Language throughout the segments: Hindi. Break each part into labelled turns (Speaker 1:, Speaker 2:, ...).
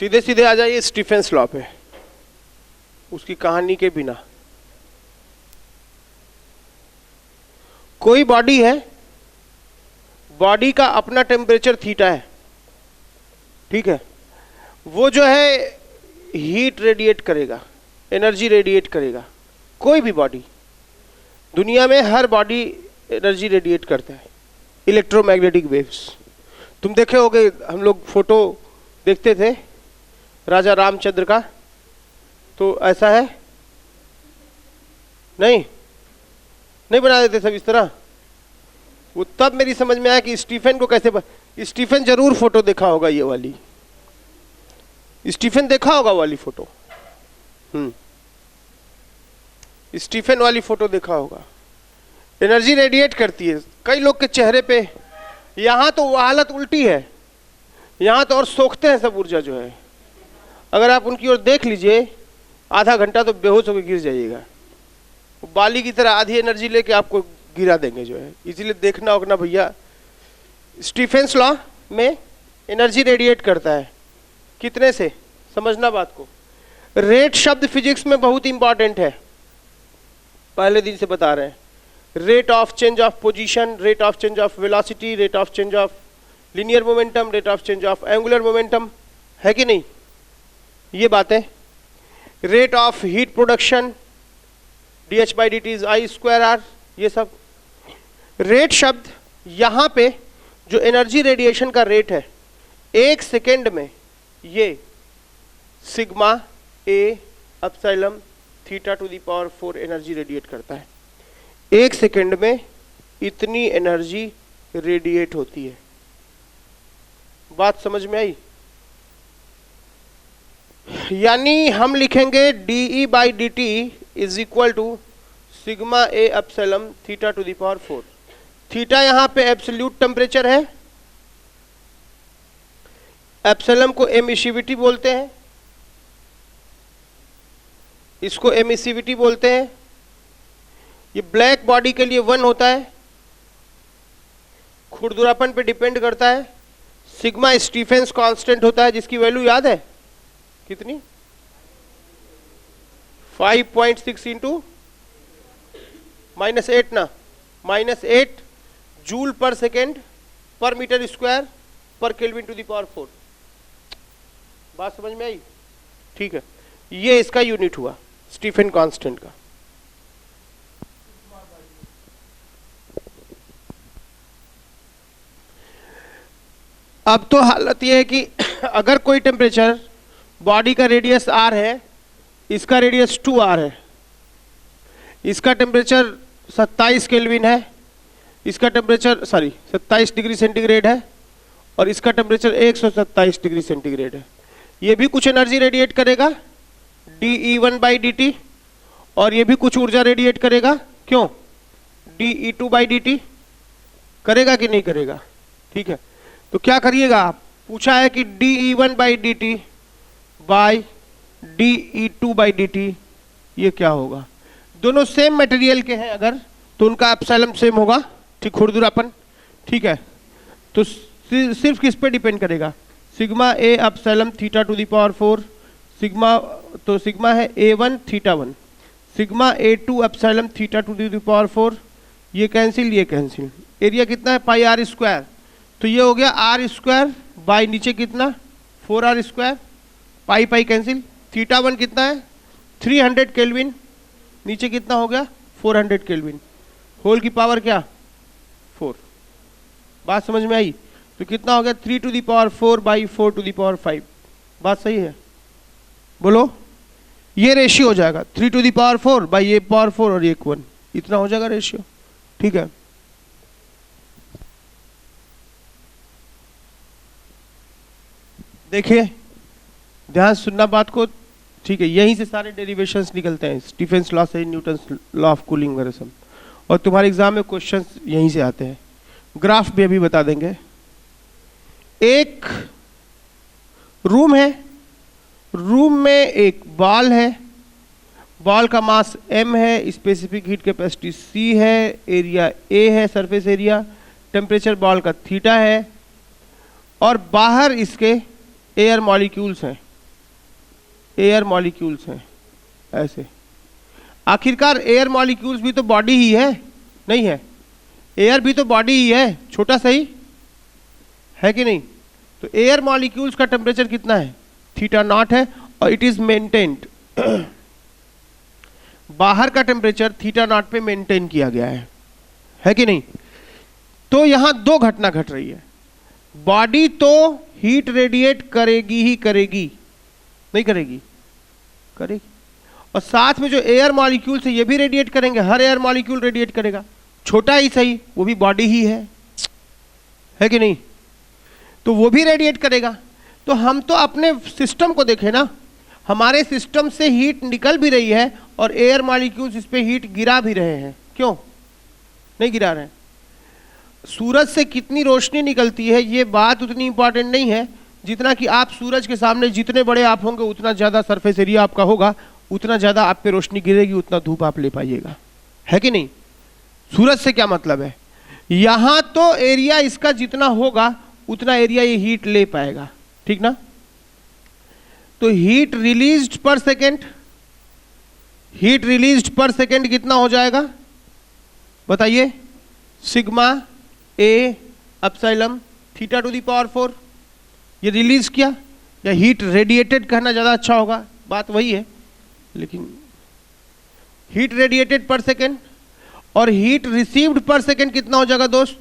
Speaker 1: सीधे सीधे आ जाइए स्टीफेंस लॉ पे, उसकी कहानी के बिना। कोई बॉडी है, बॉडी का अपना टेम्परेचर थीटा है, ठीक है, वो जो है हीट रेडिएट करेगा, एनर्जी रेडिएट करेगा। कोई भी बॉडी, दुनिया में हर बॉडी एनर्जी रेडिएट करता है, इलेक्ट्रोमैग्नेटिक वेव्स। तुम देखे होगे, हम लोग फोटो देखते थे राजा रामचंद्र का, तो ऐसा है नहीं बना देते सब इस तरह। वो तब मेरी समझ में आया कि स्टीफन को कैसे स्टीफन जरूर फोटो देखा होगा, ये वाली स्टीफन देखा होगा वाली फोटो, स्टीफन वाली फोटो देखा होगा। एनर्जी रेडिएट करती है। कई लोग के चेहरे पे, यहां तो वो हालत उल्टी है, यहां तो और सोखते हैं सब ऊर्जा जो है। अगर आप उनकी ओर देख लीजिए आधा घंटा तो बेहोश होकर गिर जाइएगा। बाली की तरह आधी एनर्जी लेके आपको गिरा देंगे जो है। इसीलिए देखना होगा भैया, स्टीफेंस लॉ में एनर्जी रेडिएट करता है कितने से, समझना बात को। रेट शब्द फिजिक्स में बहुत इंपॉर्टेंट है, पहले दिन से बता रहे हैं। Rate of change of position, rate of change of velocity, rate of change of linear momentum, rate of change of angular momentum, है कि नहीं ये बातें। Rate of heat production, dH/dt is I²R, ये सब। रेट शब्द यहां पे जो एनर्जी रेडिएशन का रेट है, 1 सेकेंड में ये sigma A epsilon theta to the power 4 energy radiate करता है। 1 सेकेंड में इतनी एनर्जी रेडिएट होती है। बात समझ में आई? यानी हम लिखेंगे dE/dt is equal to sigma A epsilon theta to the power 4। Theta यहां पे एब्सोल्यूट टेम्परेचर है, एप्सिलॉन को एमिसिविटी बोलते हैं, इसको एमिसिविटी बोलते हैं। ये ब्लैक बॉडी के लिए 1 होता है, खुरदुरापन पे डिपेंड करता है। सिग्मा स्टीफेंस कांस्टेंट होता है, जिसकी वैल्यू याद है कितनी, 5.6 इंटू -8 ना, -8 जूल पर सेकेंड पर मीटर स्क्वायर पर केल्विन टू द पावर 4। बात समझ में आई? ठीक है, ये इसका यूनिट हुआ स्टीफन कांस्टेंट का। अब तो हालत ये है कि अगर कोई टेम्परेचर, बॉडी का रेडियस r है, इसका रेडियस 2r है, इसका टेम्परेचर 27 केल्विन है, इसका टेम्परेचर 27 डिग्री सेंटीग्रेड है, और इसका टेम्परेचर 127 डिग्री सेंटीग्रेड है। ये भी कुछ एनर्जी रेडिएट करेगा dE1/dt, और ये भी कुछ ऊर्जा रेडिएट करेगा, क्यों, dE2/dt करेगा कि नहीं करेगा। ठीक है, तो क्या करिएगा आप, पूछा है कि dE1/dt बाई dE2/dt ये क्या होगा। दोनों सेम मटेरियल के हैं अगर, तो उनका एप्सिलॉन सेम होगा, ठीक, खुरदुरापन। ठीक है, तो सिर्फ किस पे डिपेंड करेगा, sigma A epsilon theta to the power 4, sigma, तो सिग्मा है A1 theta 1, sigma A2 epsilon theta to the power 4, ये कैंसिल, ये कैंसिल। एरिया कितना है, πr², तो ये हो गया r² बाई नीचे कितना 4r², पाई कैंसिल। थीटा 1 कितना है 300 केल्विन, नीचे कितना हो गया 400 केल्विन, होल की पावर क्या 4। बात समझ में आई? तो कितना हो गया 3 to the power 4 by 4 to the power 5। बात सही है, बोलो। ये रेशियो हो जाएगा 3 टू द पावर 4 बाई ये पावर 4 और एक 1, इतना हो जाएगा रेशियो। ठीक है, देखिए ध्यान सुनना बात को। ठीक है, यहीं से सारे डेरिवेशंस निकलते हैं, स्टीफेंस लॉ से, न्यूटन लॉ ऑफ कूलिंग वगैरह सब, और तुम्हारे एग्जाम में क्वेश्चंस यहीं से आते हैं। ग्राफ भी अभी बता देंगे। एक रूम है, रूम में एक बॉल है, बॉल का मास m है, स्पेसिफिक हीट कैपेसिटी c है, एरिया a है, सरफेस एरिया, टेम्परेचर बॉल का थीटा है, और बाहर इसके एयर मॉलिक्यूल्स हैं, एयर मॉलिक्यूल्स हैं ऐसे। आखिरकार एयर मॉलिक्यूल्स भी तो बॉडी ही है, नहीं है? एयर भी तो बॉडी ही है, छोटा सही है कि नहीं? तो एयर मॉलिक्यूल्स का टेम्परेचर कितना है? थीटा नॉट है और इट इज मेंटेन्ड। बाहर का टेम्परेचर थीटा नॉट पे मेंटेन किया गया है कि नहीं? तो यहां दो घटना घट रही है। बॉडी तो हीट रेडिएट करेगी ही करेगी, नहीं करेगी? करेगी। और साथ में जो एयर मॉलिक्यूल्स है ये भी रेडिएट करेंगे, हर एयर मॉलिक्यूल रेडिएट करेगा, छोटा ही सही, वो भी बॉडी ही है कि नहीं? तो वो भी रेडिएट करेगा। तो हम तो अपने सिस्टम को देखें ना, हमारे सिस्टम से हीट निकल भी रही है और एयर मॉलिक्यूल्स इस पे हीट गिरा भी रहे हैं। क्यों नहीं गिरा रहे हैं? सूरज से कितनी रोशनी निकलती है ये बात उतनी इंपॉर्टेंट नहीं है जितना कि आप सूरज के सामने जितने बड़े आप होंगे उतना ज़्यादा सरफेस एरिया आपका होगा, उतना ज़्यादा आप पे रोशनी गिरेगी, उतना धूप आप ले पाइएगा, है कि नहीं? सूरज से क्या मतलब है? यहाँ तो एरिया इसका जितना होगा उतना एरिया ये हीट ले पाएगा, ठीक ना? तो हीट रिलीज्ड पर सेकेंड, हीट रिलीज्ड पर सेकेंड कितना हो जाएगा बताइए? Sigma A epsilon theta to the power 4। ये रिलीज किया या हीट रेडिएटेड कहना ज़्यादा अच्छा होगा, बात वही है, लेकिन हीट रेडिएटेड पर सेकेंड और हीट रिसीव्ड पर सेकेंड कितना हो जाएगा दोस्त?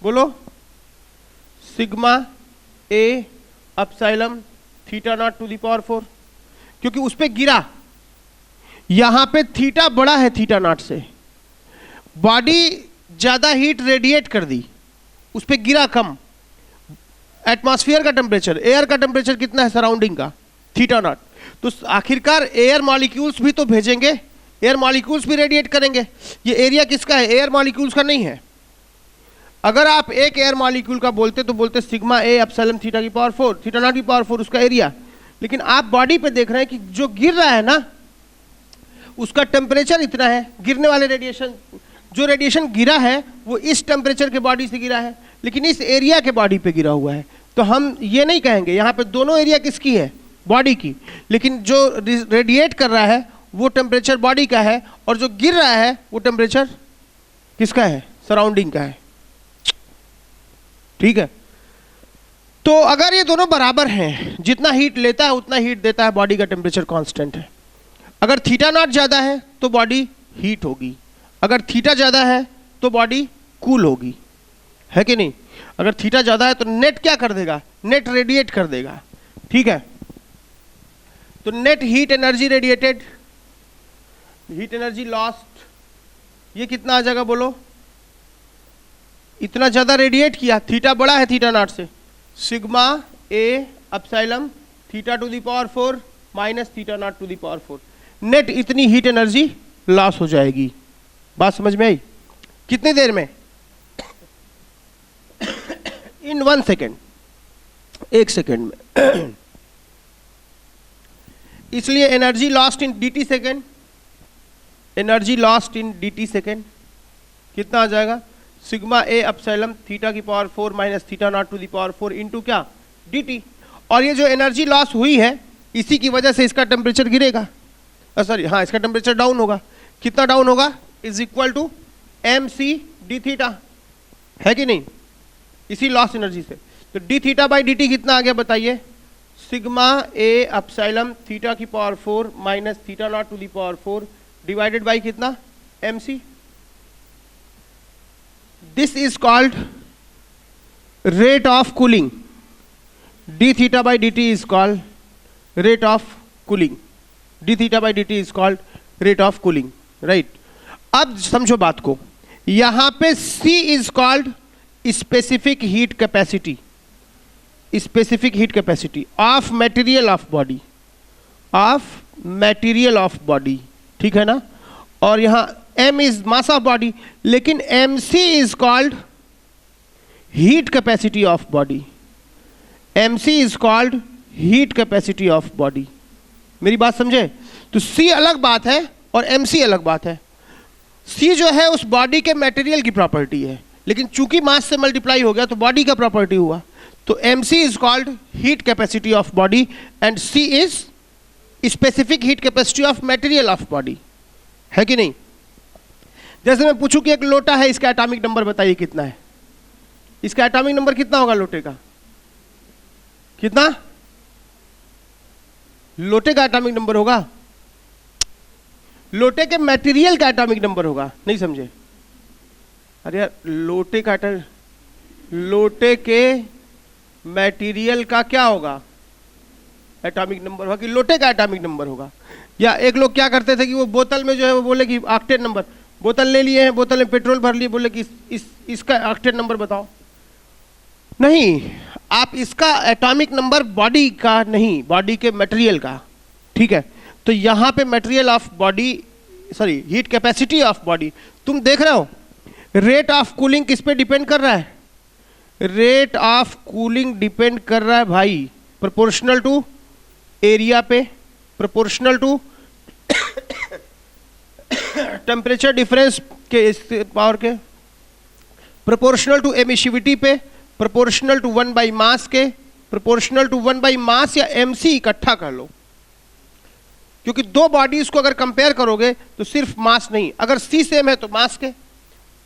Speaker 1: बोलो। Sigma A epsilon theta not to the power 4, क्योंकि उस पे गिरा, यहां पे थीटा बड़ा है थीटा नॉट से, बॉडी ज्यादा हीट रेडिएट कर दी, उस पे गिरा कम। एटमॉस्फेयर का टेम्परेचर, एयर का टेम्परेचर कितना है सराउंडिंग का? Theta naught. तो आखिरकार एयर मॉलिक्यूल्स भी तो भेजेंगे, एयर मॉलिक्यूल्स भी रेडिएट करेंगे। ये एरिया किसका है? एयर मॉलिक्यूल्स का नहीं है। अगर आप एक एयर मॉलिक्यूल का बोलते तो बोलते सिग्मा ए एप्सिलॉन थीटा की पावर 4, थीटा नॉट की पावर 4 उसका एरिया। लेकिन आप बॉडी पे देख रहे हैं कि जो गिर रहा है ना उसका टेम्परेचर इतना है, गिरने वाले रेडिएशन, जो रेडिएशन गिरा है वो इस टेम्परेचर के बॉडी से गिरा है, लेकिन इस एरिया के बॉडी पे गिरा हुआ है। तो हम ये नहीं कहेंगे, यहाँ पे दोनों एरिया किसकी है? बॉडी की। लेकिन जो रेडिएट कर रहा है वो टेम्परेचर बॉडी का है और जो गिर रहा है वो टेम्परेचर किसका है? सराउंडिंग का है, ठीक है? तो अगर ये दोनों बराबर हैं, जितना हीट लेता है उतना हीट देता है, बॉडी का टेम्परेचर कांस्टेंट है। अगर थीटा नॉट ज्यादा है तो बॉडी हीट होगी, अगर थीटा ज्यादा है तो बॉडी कूल होगी, है कि नहीं? अगर थीटा ज्यादा है तो नेट क्या कर देगा? नेट रेडिएट कर देगा, ठीक है? तो net heat energy radiated, heat energy lost, ये कितना आ जाएगा बोलो? इतना ज्यादा रेडिएट किया, थीटा बड़ा है थीटा नॉट से, sigma A epsilon theta to the power 4 minus theta not to the power 4, net इतनी हीट एनर्जी लॉस हो जाएगी। बात समझ में आई? कितनी देर में? इन 1 सेकेंड, 1 सेकेंड में। इसलिए energy lost in dt second, energy lost in dt second कितना आ जाएगा? सिग्मा ए एप्सिलॉन थीटा की power 4 minus theta not to the power 4 into क्या? dt। और ये जो एनर्जी लॉस हुई है इसी की वजह से इसका टेम्परेचर गिरेगा, सॉरी हाँ, इसका टेम्परेचर डाउन होगा। कितना डाउन होगा? Is equal to M C D theta, है कि नहीं? इसी लॉस एनर्जी से। तो D theta by D T कितना आ गया बताइए? सिग्मा ए एप्सिलॉन थीटा की power 4 minus theta not to the power 4 divided by कितना? M C. This is called rate of cooling. D theta by D T is called rate of cooling, D theta by D T is called rate of cooling, right? अब समझो बात को, यहां पे C is called specific heat capacity, specific heat capacity of material of body, of material of body, ठीक है ना? और यहां M is mass of body, लेकिन MC is called heat capacity of body, MC is called heat capacity of body. मेरी बात समझे? तो C अलग बात है और MC अलग बात है। C जो है उस बॉडी के मटेरियल की प्रॉपर्टी है, लेकिन चूंकि मास से मल्टीप्लाई हो गया तो बॉडी का प्रॉपर्टी हुआ। तो mc is called heat capacity of body and c is specific heat capacity of material of body, है कि नहीं? जैसे मैं पूछूं कि एक लोटा है, इसका एटॉमिक नंबर बताइए कितना है? इसका एटॉमिक नंबर कितना होगा लोटे का? कितना? लोटे का एटॉमिक नंबर होगा? लोटे के मटेरियल का एटॉमिक नंबर होगा, नहीं समझे? अरे यार, लोटे के मटेरियल का क्या होगा? एटॉमिक नंबर होगा कि लोटे का एटॉमिक नंबर होगा? या एक लोग क्या करते थे कि वो बोतल में जो है वो बोले कि ऑक्टेन नंबर, बोतल ले लिए हैं, बोतल में पेट्रोल भर लिए, बोले कि इसका ऑक्टेन नंबर बताओ। नहीं, आप इसका एटॉमिक नंबर बॉडी का नहीं, बॉडी के मटेरियल का, ठीक है? तो यहां पे material of body, sorry heat capacity of body, तुम देख रहे हो रेट ऑफ कूलिंग किस पे डिपेंड कर रहा है? रेट ऑफ कूलिंग डिपेंड कर रहा है भाई प्रोपोर्शनल टू एरिया पे, प्रोपोर्शनल टू टेम्परेचर डिफरेंस के पावर के, प्रोपोर्शनल टू एमिसिविटी पे, प्रोपोर्शनल टू 1 मास के, प्रोपोर्शनल टू 1 मास या mc इकट्ठा कर लो, क्योंकि दो बॉडीज को अगर कंपेयर करोगे तो सिर्फ मास नहीं, अगर c सेम है तो मास के,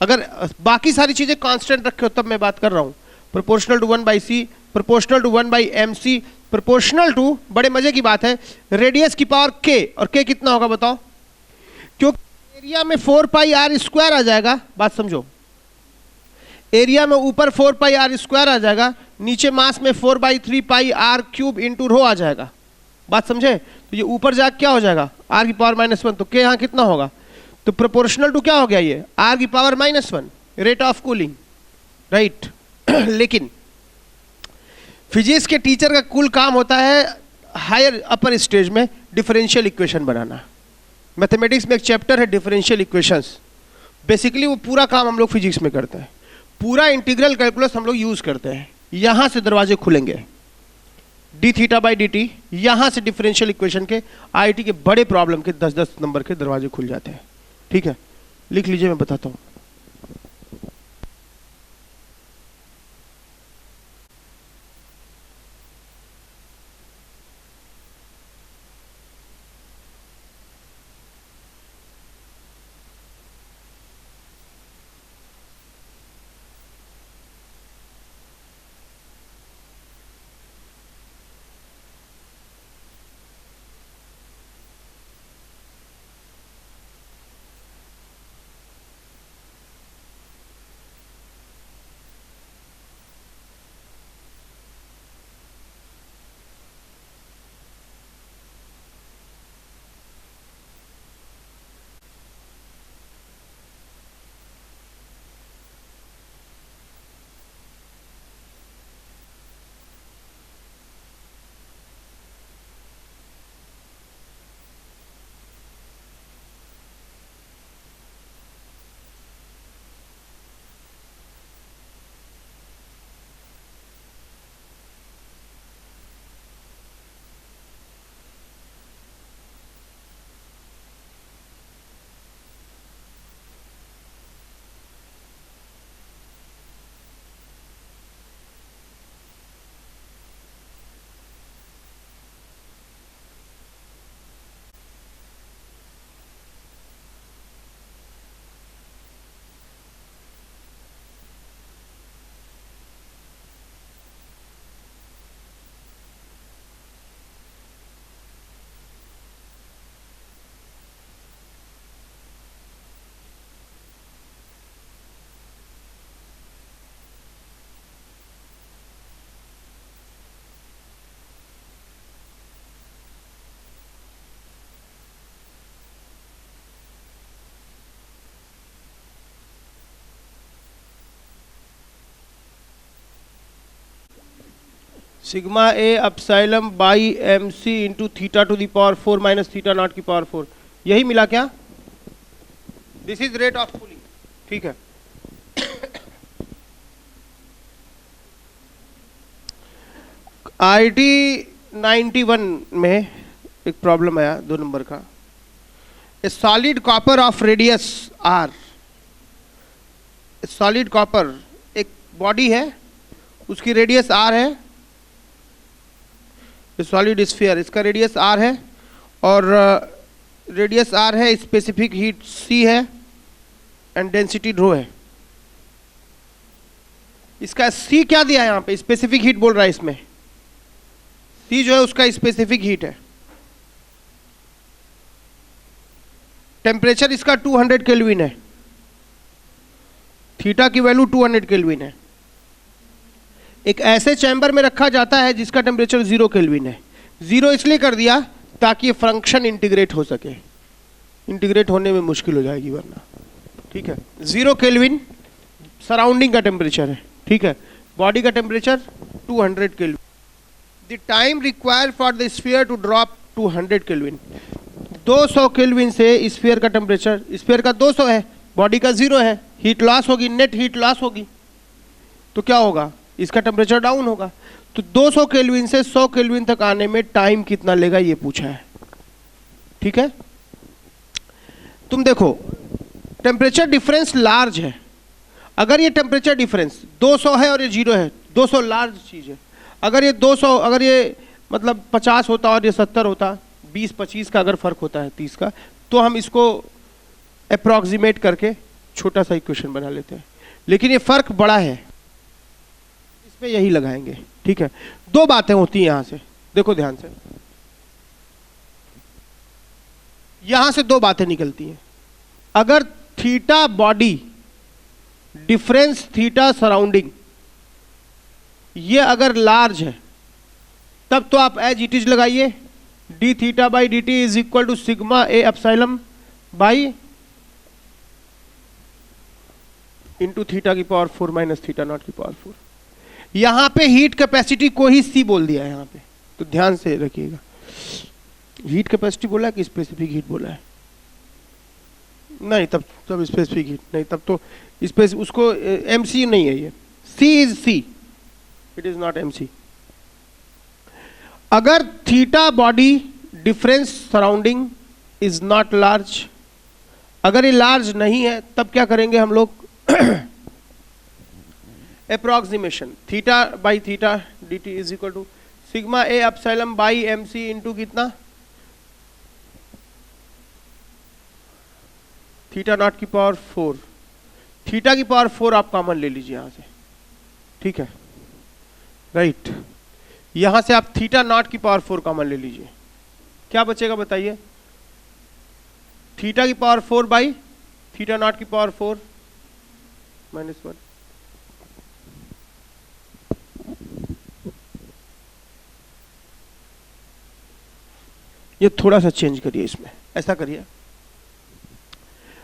Speaker 1: अगर बाकी सारी चीजें कांस्टेंट रखे हो तब मैं बात कर रहा हूं। Proportional to 1/c, proportional to 1/mc, proportional to, बड़े मजे की बात है, रेडियस की पावर k, और k कितना होगा बताओ? क्योंकि एरिया में 4πr² आ जाएगा, बात समझो, एरिया में ऊपर 4πr² आ जाएगा, नीचे मास में 4/3πr³ इंटू रो आ जाएगा, बात समझे? तो ये ऊपर जाके क्या हो जाएगा? r की पावर -1, तो k यहाँ कितना होगा? तो प्रोपोर्शनल टू क्या हो गया ये? r की power -1, rate of cooling, right? लेकिन फिजिक्स के टीचर का कुल काम होता है हायर अपर स्टेज में डिफरेंशियल इक्वेशन बनाना। मैथमेटिक्स में एक चैप्टर है डिफरेंशियल इक्वेशंस, बेसिकली वो पूरा काम हम लोग फिजिक्स में करते हैं, पूरा इंटीग्रल कैलकुलस हम लोग यूज करते हैं। यहां से दरवाजे खुलेंगे, dθ/dt, यहां से डिफरेंशियल इक्वेशन के आईआईटी के बड़े प्रॉब्लम के 10-10 नंबर के दरवाजे खुल जाते हैं, ठीक है? लिख लीजिए, मैं बताता हूं। Sigma A epsilon by mc into θ⁴ minus θ0⁴, यही मिला क्या? This is rate of cooling, ठीक है? आईआईटी 91 में एक प्रॉब्लम आया 2 नंबर का, ए solid copper of radius r, solid copper एक बॉडी है उसकी रेडियस आर है, सॉलिड स्फीयर इसका रेडियस आर है, और रेडियस आर है, स्पेसिफिक हीट सी है, एंड डेंसिटी रो है। इसका सी क्या दिया है यहाँ पे, स्पेसिफिक हीट बोल रहा है इसमें, सी जो है उसका स्पेसिफिक हीट है। टेम्परेचर इसका 200 केल्विन है, थीटा की वैल्यू 200 केल्विन है। एक ऐसे चैम्बर में रखा जाता है जिसका टेम्परेचर 0 केल्विन है। 0 इसलिए कर दिया ताकि फंक्शन इंटीग्रेट हो सके, इंटीग्रेट होने में मुश्किल हो जाएगी वरना, ठीक है। 0 केल्विन सराउंडिंग का टेम्परेचर है, ठीक है। बॉडी का temperature 200 kelvin. The time required for the sphere to drop 200 kelvin, 200 kelvin से स्फीयर का टेम्परेचर, स्फीयर का 200 है, बॉडी का 0 है, हीट लॉस होगी, नेट हीट लॉस होगी, तो क्या होगा, इसका टेम्परेचर डाउन होगा। तो 200 केल्विन से 100 केल्विन तक आने में टाइम कितना लेगा ये पूछा है, ठीक है। तुम देखो टेम्परेचर डिफरेंस लार्ज है, अगर ये टेम्परेचर डिफरेंस 200 है और ये 0 है, 200 लार्ज चीज है। अगर ये 200, अगर ये मतलब 50 होता और ये 70 होता, 20-25 का अगर फर्क होता है, 30 का, तो हम इसको अप्रॉक्सीमेट करके छोटा सा इक्वेशन बना लेते हैं। लेकिन ये फर्क बड़ा है, इसमें यही लगाएंगे, ठीक है। दो बातें होती हैं यहां से, देखो ध्यान से, यहां से दो बातें निकलती हैं। अगर theta body difference theta surrounding ये अगर लार्ज है, तब तो आप एज इट इज लगाइए, D theta by D T is equal to sigma A epsilon by into theta की पावर 4 माइनस थीटा नॉट की पावर 4। यहां पे हीट कैपेसिटी को ही सी बोल दिया है यहां पे, तो ध्यान से रखिएगा। हीट कैपेसिटी बोला है कि स्पेसिफिक हीट बोला है? नहीं, तब स्पेसिफिक हीट नहीं, तब तो स्पेस उसको एमसी नहीं है, ये C is C, it is not MC. अगर theta body difference surrounding is not large, अगर ये लार्ज नहीं है, तब क्या करेंगे हम लोग, approximation theta by theta D T is equal to sigma A epsilon by M C into कितना, थीटा नॉट की पावर 4, थीटा की पावर 4 आप कॉमन ले लीजिए यहां से, ठीक है, राइट। यहां से आप थीटा नॉट की पावर 4 कॉमन ले लीजिए, क्या बचेगा बताइए, थीटा की पावर 4 बाई थीटा नॉट की पावर 4 माइनस 1। ये थोड़ा सा चेंज करिए, इसमें ऐसा करिए,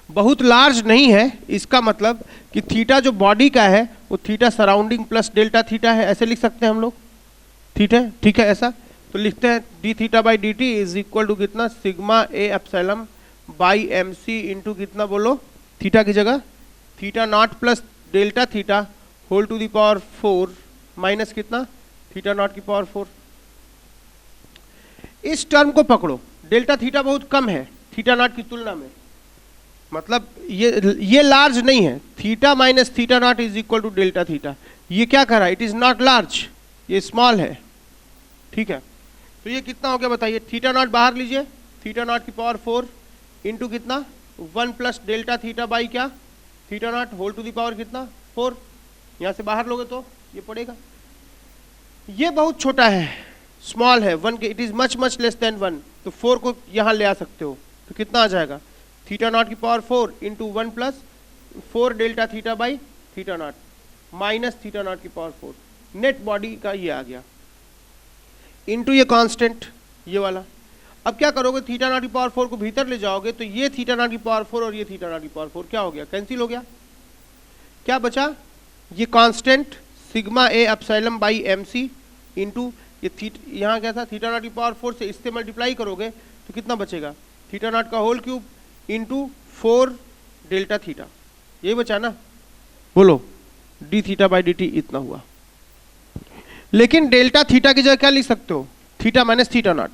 Speaker 1: बहुत लार्ज नहीं है, इसका मतलब कि थीटा जो बॉडी का है वो theta surrounding plus delta theta है, ऐसे लिख सकते हैं हम लोग, ठीक है, ठीक है। ऐसा तो लिखते हैं D theta by D T is equal to कितना, sigma A epsilon by M C into कितना बोलो, थीटा की जगह theta naught plus delta theta whole to the power 4 minus कितना, थीटा नॉट की पावर 4। इस टर्म को पकड़ो, डेल्टा थीटा बहुत कम है थीटा नॉट की तुलना में, मतलब ये लार्ज नहीं है, theta minus theta nought is equal to delta theta. ये क्या कर रहा है, इट इज नॉट लार्ज, ये स्मॉल है, ठीक है। तो ये कितना हो गया बताइए, थीटा नॉट बाहर लीजिए, थीटा नॉट की पावर 4 इंटू कितना 1 प्लस डेल्टा थीटा बाई क्या, theta nought whole to the power कितना 4, यहां से बाहर लोगे तो ये पड़ेगा, ये बहुत छोटा है, स्मॉल है, 1 के, it is much much less than 1, तो 4 को यहां ले आ सकते हो, तो कितना आ जाएगा, थीटा नॉट की power 4 into 1 plus 4 delta theta by theta naught minus theta not की पावर 4, नेट बॉडी का ये आ गया, इंटू ये कांस्टेंट ये वाला। अब क्या करोगे, थीटा नॉट की पावर 4 को भीतर ले जाओगे तो ये थीटा नॉट की पावर 4 और ये थीटा नॉट की पावर 4 क्या हो गया, कैंसिल हो गया, क्या बचा, ये constant sigma A epsilon by M C into ये यहाँ क्या था, थीटा नॉट की पावर 4 से इससे मल्टीप्लाई करोगे तो कितना बचेगा, थीटा नॉट का whole cube into 4 delta theta, यही बचा ना, बोलो D theta by D T इतना हुआ। लेकिन डेल्टा थीटा की जगह क्या लिख सकते हो, theta minus theta nought,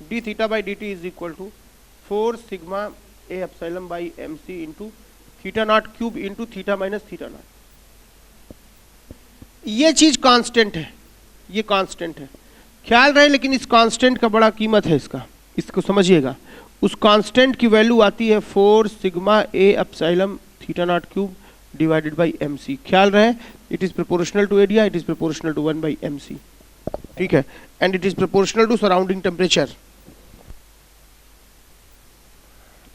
Speaker 1: D theta by D T is equal to 4 sigma A epsilon by M C into theta nought cube into theta minus theta nought. ये चीज कांस्टेंट है, ये कांस्टेंट है, ख्याल रहे। लेकिन इस कांस्टेंट का बड़ा कीमत है इसका, इसको समझिएगा। उस कांस्टेंट की वैल्यू आती है 4 sigma A epsilon theta nought cube divided by mc। ख्याल रहे, it is proportional to area, it is proportional to 1 by mc, ठीक है, and it is proportional to surrounding temperature,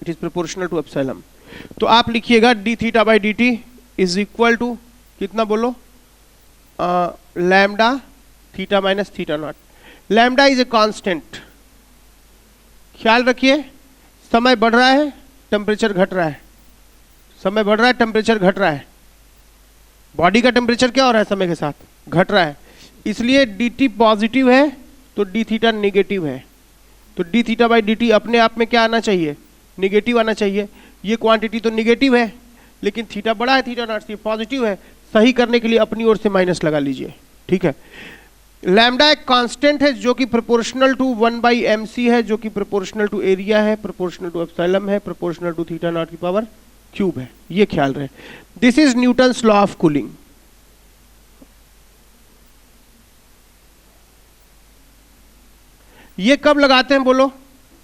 Speaker 1: it is proportional to epsilon. तो आप लिखिएगा D theta by D T is equal to कितना बोलो, lambda theta minus theta nought. Lambda is a constant, ख्याल रखिए, समय बढ़ रहा है टेम्परेचर घट रहा है, समय बढ़ रहा है टेम्परेचर घट रहा है, बॉडी का टेम्परेचर क्या हो रहा है समय के साथ, घट रहा है। इसलिए डी टी पॉजिटिव है तो डी थीटा नेगेटिव है, तो D theta by D T अपने आप में क्या आना चाहिए, नेगेटिव आना चाहिए। ये क्वांटिटी तो नेगेटिव है, लेकिन थीटा बड़ा है, थीटा नॉट से पॉजिटिव है, सही करने के लिए अपनी ओर से माइनस लगा लीजिए, ठीक है। लैम्डा एक कांस्टेंट है जो कि प्रोपोर्शनल टू 1 बाई mc है, जो कि प्रोपोर्शनल टू एरिया है, प्रोपोर्शनल टू एप्सिलॉन है, प्रोपोर्शनल टू थीटा नॉट की पावर क्यूब है, ये ख्याल रहे। This is Newton's law of cooling. ये कब लगाते हैं बोलो,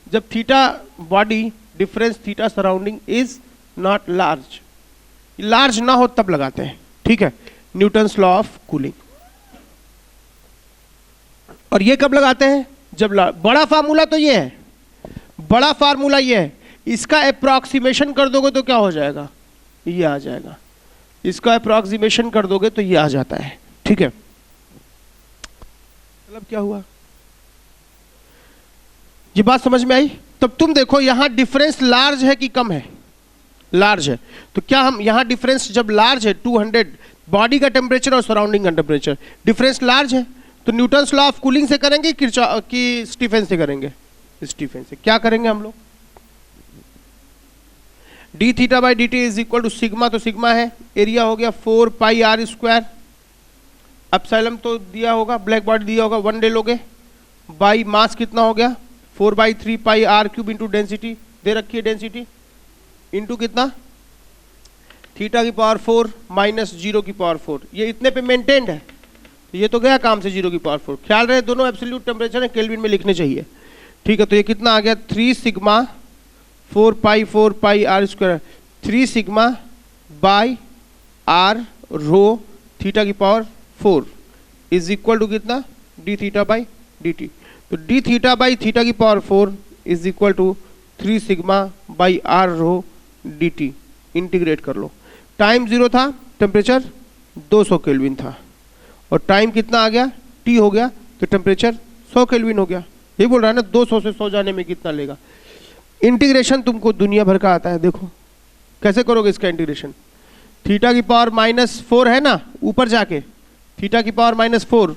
Speaker 1: जब theta body difference theta surrounding is not large, large ना हो तब लगाते हैं, ठीक है, न्यूटन्स लॉ ऑफ कूलिंग। और ये कब लगाते हैं, जब बड़ा फार्मूला तो ये है, बड़ा फार्मूला ये है, इसका अप्रॉक्सीमेशन कर दोगे तो क्या हो जाएगा, ये आ जाएगा, इसका अप्रॉक्सीमेशन कर दोगे तो ये आ जाता है, ठीक है। मतलब क्या हुआ, ये बात समझ में आई। तब तुम देखो यहां डिफरेंस लार्ज है कि कम है, लार्ज है, तो क्या हम यहां डिफरेंस जब लार्ज है 200 बॉडी का टेम्परेचर और सराउंडिंग का टेम्परेचर, डिफरेंस लार्ज है, तो न्यूटन्स लॉ ऑफ कूलिंग से करेंगे कि स्टीफन से करेंगे, स्टीफन से। क्या करेंगे हम लोग, D theta by D T is equal to sigma, तो सिग्मा है, एरिया हो गया 4 पाई आर स्क्वायर, एप्सिलॉन तो दिया होगा, ब्लैक बॉडी दिया होगा, 1 ले लोगे, बाई मास कितना हो गया 4/3 पाई आर क्यूब इंटू डेंसिटी दे रखी है, डेंसिटी इंटू कितना थीटा की पावर 4 माइनस 0 की पावर 4, ये इतने पे मेंटेन्ड है, ये तो गया काम से 0 की पावर 4। ख्याल रहे दोनों एब्सोल्यूट टेम्परेचर है, केल्विन में लिखने चाहिए, ठीक है। तो ये कितना आ गया 3 sigma 4 pi R square, 3 sigma by R rho theta की पावर 4 इज इक्वल टू कितना D theta by D T. तो डी थीटा बाई थीटा की power 4 is equal to 3 sigma by R rho D T. Integrate कर लो, टाइम 0 था, टेम्परेचर 200 केल्विन था, और टाइम कितना आ गया टी हो गया, तो टेम्परेचर 100 केल्विन हो गया। ये बोल रहा है ना 200 से 100 जाने में कितना लेगा। इंटीग्रेशन तुमको दुनिया भर का आता है, देखो कैसे करोगे इसका इंटीग्रेशन। थीटा की पावर -4 है ना ऊपर जाके, थीटा की पावर -4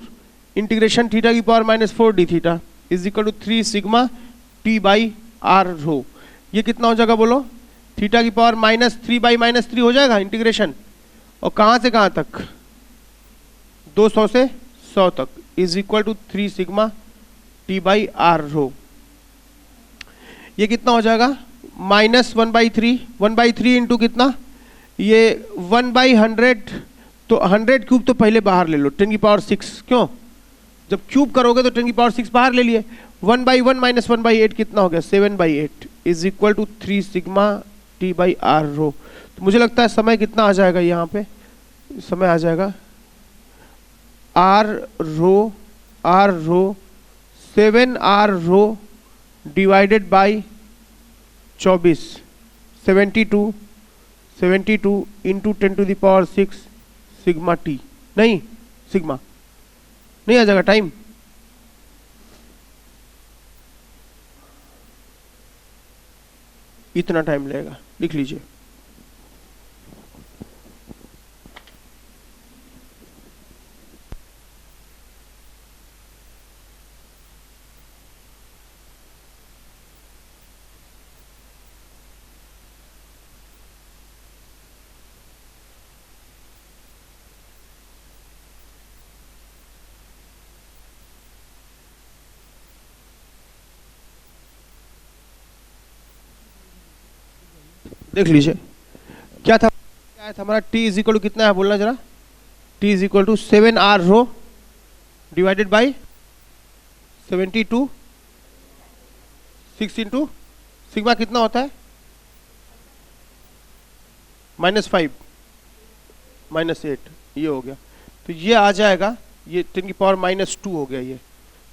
Speaker 1: इंटीग्रेशन थीटा की power -4 D theta is equal to 3 sigma T by R rho. ये कितना हो जाएगा बोलो, थीटा की पावर -3 बाई -3 हो जाएगा इंटीग्रेशन, और कहाँ से कहाँ तक 200 से 100 तक is equal to 3 sigma T by R rho. ये कितना हो जाएगा -1/3, 1/3 इंटू कितना, ये 1/100, तो 100 क्यूब तो पहले बाहर ले लो 10 की पावर 6, क्यों जब क्यूब करोगे तो 10 की पावर 6 बाहर ले लिए, 1/1 माइनस 1/8 कितना हो गया 7/8 is equal to 3 sigma T by R rho. तो मुझे लगता है समय कितना आ जाएगा यहाँ पे, समय आ जाएगा R rho 7 R rho divided by 24, 72 into 10 to the power 6 sigma T, नहीं सिग्मा नहीं आ जाएगा, टाइम इतना टाइम लगेगा, लिख लीजिए। देख लीजिए क्या था हमारा, t इज इक्वल टू कितना है बोलना जरा, T is equal to 7r rho divided by 72 6 into sigma कितना होता है -5 -8, ये हो गया। तो ये आ जाएगा, ये 10 की पावर -2 हो गया, ये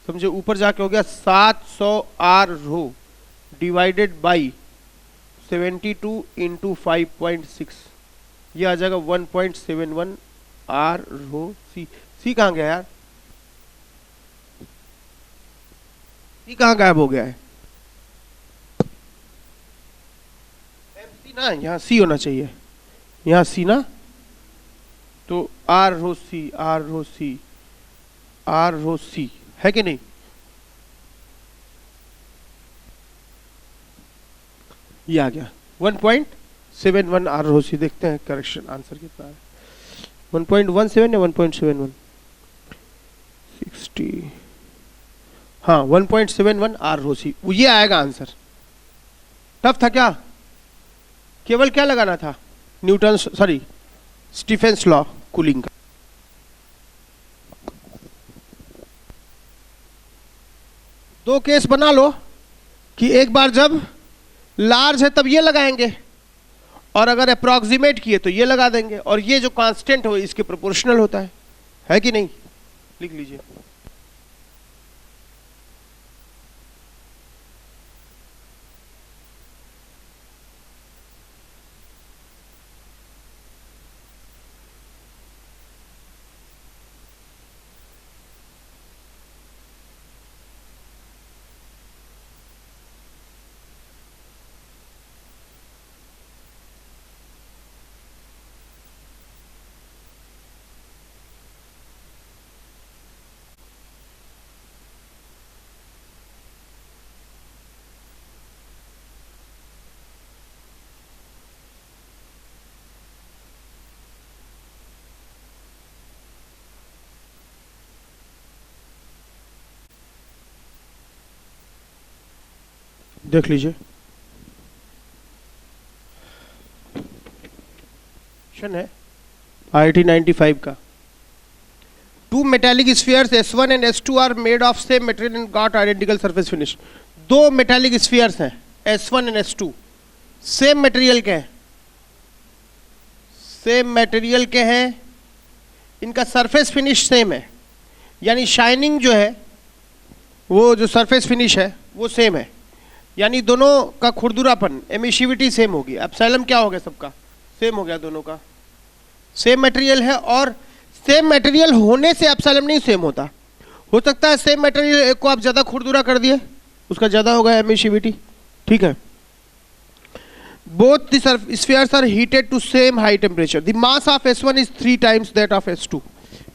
Speaker 1: समझे ऊपर जाके हो गया 700 r rho divided by 72 into 5.6, ये आ जाएगा 1.71 r रो सी। सी कहाँ गया यार, सी कहाँ गायब हो गया है? MC ना, यहाँ सी होना चाहिए, यहाँ सी ना, तो R rho C, R rho C, R rho C है कि नहीं? ये आ गया 1.71 आर रो सी। देखते हैं करेक्शन आंसर कितना है, 1.17 या 1.71 60, हाँ 1.71 आर रो सी, ये आएगा आंसर। टफ था क्या? केवल क्या लगाना था, Newton sorry Stephen's law cooling का। दो केस बना लो कि एक बार जब लार्ज है तब ये लगाएंगे, और अगर अप्रोक्सीमेट किए तो ये लगा देंगे, और ये जो कांस्टेंट हो इसके प्रोपोर्शनल होता है कि नहीं? लिख लीजिए। देख लीजिए, क्वेश्चन है IIT 95 का। Two metallic spheres S1 and S2 are made of same material and got identical surface finish. दो मेटालिक स्फीयर्स हैं S1 and S2, same material के हैं, सेम मटेरियल के हैं, इनका सरफेस फिनिश सेम है, यानी शाइनिंग जो है वो जो सरफेस फिनिश है वो सेम है, यानी दोनों का खुरदुरापन एमिशिविटी सेम होगी। एप्सिलॉन क्या हो गया, सबका सेम हो गया, दोनों का सेम मटेरियल है, और सेम मटेरियल होने से एप्सिलॉन नहीं सेम होता। हो सकता है सेम मटेरियल एक को आप ज़्यादा खुरदुरा कर दिए, उसका ज़्यादा होगा एमिशिविटी, ठीक है। Both the spheres are heated to same high temperature. The mass of S1 is 3 times that of S2।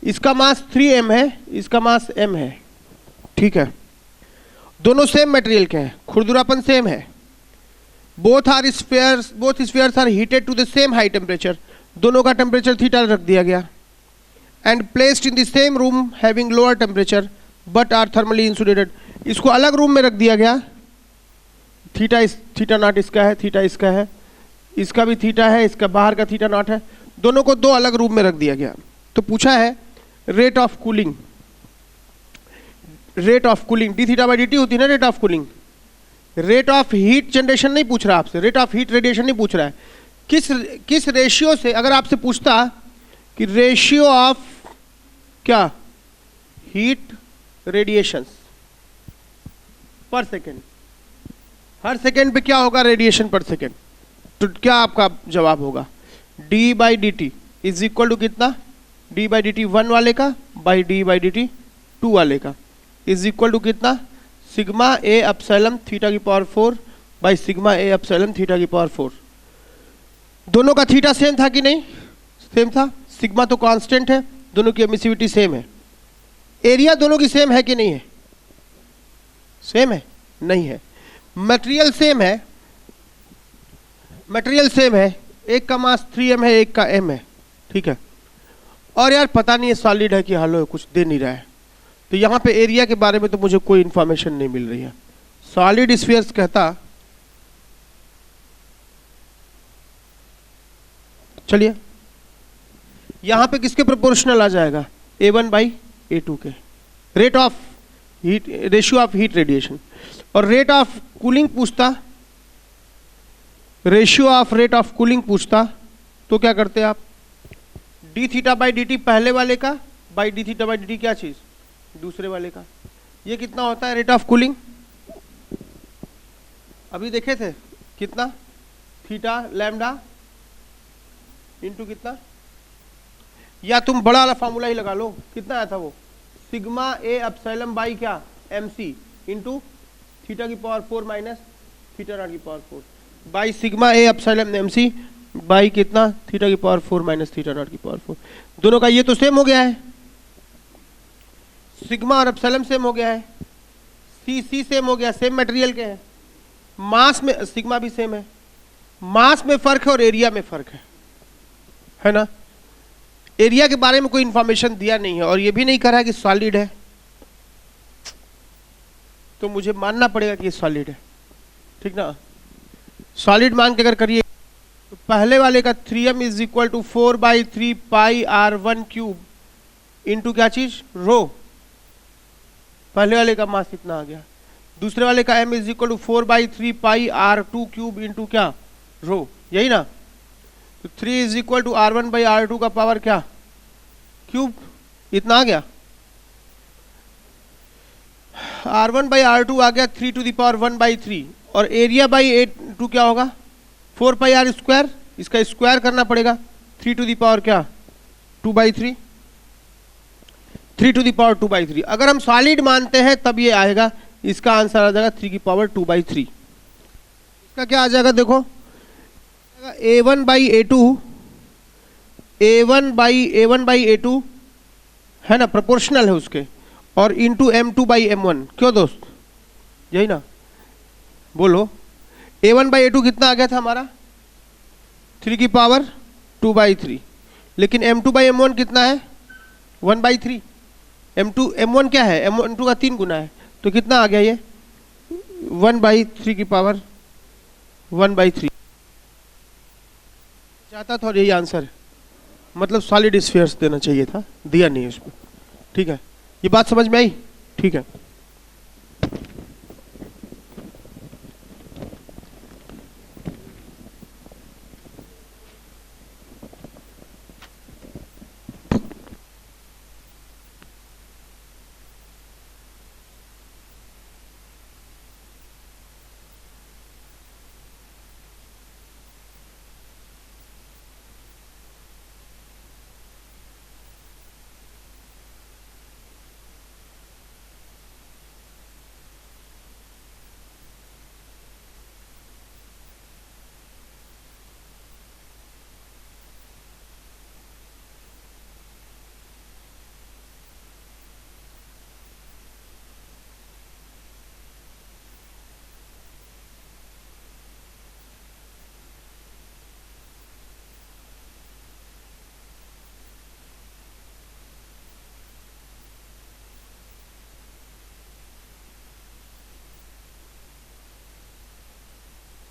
Speaker 1: इसका मास 3m है, इसका मास m है, ठीक है। दोनों सेम मटेरियल के हैं, खुरदुरापन सेम है। Both spheres are heated to the same high temperature. दोनों का टेम्परेचर थीटा रख दिया गया। And placed in the same room having lower temperature but are thermally insulated. इसको अलग रूम में रख दिया गया। थीटा नॉट इसका है, थीटा इसका है, इसका भी थीटा है, इसका बाहर का थीटा नॉट है, दोनों को दो अलग रूम में रख दिया गया। तो पूछा है rate of cooling, rate of cooling D theta by D T होती है ना rate of cooling. Rate of heat generation नहीं पूछ रहा आपसे, रेट ऑफ हीट रेडिएशन नहीं पूछ रहा है। किस रेशियो से, अगर आपसे पूछता कि रेशियो ऑफ क्या हीट रेडिएशन पर सेकेंड, हर सेकेंड पे क्या होगा रेडिएशन पर सेकेंड, तो क्या आपका जवाब होगा D by D T is equal to कितना, डी बाई डी टी 1 वाले का by D by D T 2 वाले का इज इक्वल टू कितना, सिग्मा ए एप्सिलॉन थीटा की power 4 by sigma A epsilon theta की पावर 4। दोनों का थीटा सेम था कि नहीं, सेम था। सिग्मा तो कांस्टेंट है, दोनों की एमिसिविटी सेम है। एरिया दोनों की सेम है कि नहीं है, सेम है, नहीं है। मटेरियल सेम है, मटेरियल सेम है, एक का मास 3m है, एक का m है, ठीक है। और यार पता नहीं है सॉलिड है कि हॉलो है, कुछ दे नहीं रहा है, तो यहाँ पे एरिया के बारे में तो मुझे कोई इंफॉर्मेशन नहीं मिल रही है। सॉलिड स्फीयर्स कहता, चलिए यहां पे किसके प्रोपोर्शनल आ जाएगा, A1/A2 के, rate of heat, ratio of heat radiation. और रेट ऑफ कूलिंग पूछता, ratio of rate of cooling पूछता तो क्या करते आप, D theta by D T पहले वाले का by D theta by D T क्या चीज, दूसरे वाले का। ये कितना होता है रेट ऑफ कूलिंग, अभी देखे थे कितना, थीटा लैम्डा इंटू कितना, या तुम बड़ा वाला फॉर्मूला ही लगा लो, कितना आया था वो, सिग्मा ए एप्सिलॉन बाई क्या, एम सी इंटू थीटा की पावर 4 माइनस थीटा नॉट की power 4 by sigma A epsilon M C by कितना, थीटा की पावर 4 माइनस थीटा नॉट की पावर 4। दोनों का ये तो सेम हो गया है, सिग्मा और एप्सिलॉन सेम हो गया है, सी सेम हो गया, सेम मटेरियल के हैं, मास में सिग्मा भी सेम है, मास में फर्क है और एरिया में फर्क है ना। एरिया के बारे में कोई इंफॉर्मेशन दिया नहीं है और ये भी नहीं कह रहा है कि सॉलिड है, तो मुझे मानना पड़ेगा कि ये सॉलिड है, ठीक ना। सॉलिड मान के अगर करिए तो पहले वाले का 3m is equal to 4/3 pi r1 cube into क्या चीज, रो, पहले वाले का मास इतना आ गया। दूसरे वाले का m is equal to 4/3 pi r2 cube into क्या, रो, यही ना। तो 3 इज इक्वल टू r1/r2 का पावर क्या, क्यूब, इतना आ गया। r1/r2 आ गया 3 टू द पावर 1/3 और एरिया बाई A2 क्या होगा, 4 पाई r स्क्वायर, इसका स्क्वायर करना पड़ेगा, 3 टू द पावर क्या, 2/3, 3 टू द पावर 2/3। अगर हम सॉलिड मानते हैं तब ये आएगा, इसका आंसर आ जाएगा 3 की पावर 2/3। इसका क्या आ जाएगा देखो, A1/A2, A1/A2 है ना, प्रोपोर्शनल है उसके, और इंटू M2/M1, क्यों दोस्त, यही ना, बोलो। A1/A2 कितना आ गया था हमारा, 3 की पावर 2/3, लेकिन M2/M1 कितना है, 1/3। M1 क्या है, M2 का 3 गुना है, तो कितना आ गया ये, 1/3 की पावर 1/3। चाहता था और यही आंसर है, मतलब सॉलिड स्फीयर्स देना चाहिए था, दिया नहीं उसमें, ठीक है। ये बात समझ में आई, ठीक है।